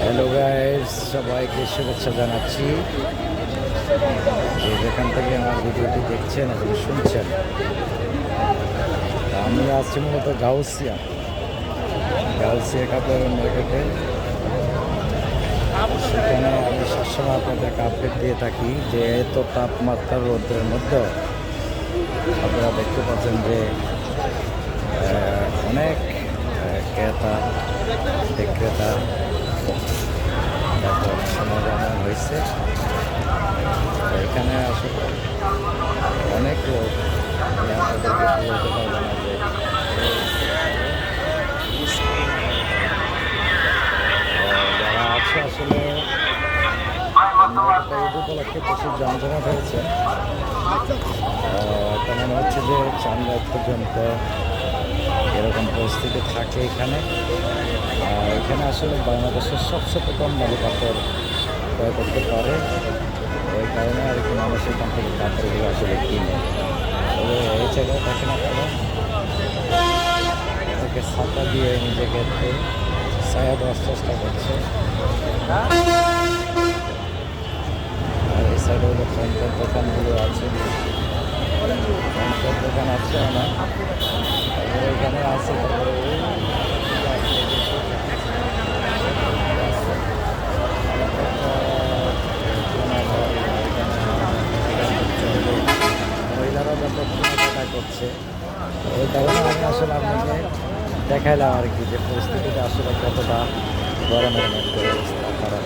Hello guys, সবাইকে শুভেচ্ছা জানাচ্ছি। যে যেখান থেকে আমার ভিডিওটি দেখছেন এবং শুনছেন, তা আমি আছি মূলত গাউসিয়া কাপড়ের মার্কেটে। সেখানে আমি সবসময় আপনাদেরকে আপডেট দিয়ে থাকি যে এত তাপমাত্রার রোদের মধ্যেও আপনারা দেখতে পাচ্ছেন যে অনেক ক্রেতা বিক্রেতা তারপর সমাগমন হয়েছে। এখানে আসলে অনেক লোক, আমি আপনাদেরকে বলতে পারবো না যে যারা আছে আসলে ঈদ উপলক্ষে প্রচুর জমজমাট হয়েছে। এটা মনে হচ্ছে যে চাঁদ পর্যন্ত এরকম পরিস্থিতি থাকে এখানে। এখানে আসলে বাংলাদেশের সবচেয়ে কম দামি কাপড় ক্রয় করতে পারে, ওই কারণে আর কি মানুষ এখান থেকে কাপড়গুলো আসলে কিনে। তবে এই জায়গায় দেখেন আপনারা এটাকে ছাতা দিয়ে নিজেকে একটু ছায়া দেওয়ার চেষ্টা করছে। আর এই সাইডে হলো ফ্রন্টের দোকানগুলো আছে, ফ্রন্টের দোকান আছে অনেক। তারপরে এখানে আছে, তারপরে মহিলারা যত কেনাকাটা করছে, ওই কারণে আমি আসলে আপনাকে দেখাইলাম আর কি যে পরিস্থিতিটা আসলে কতটা গরমের মধ্যে অবস্থা খারাপ।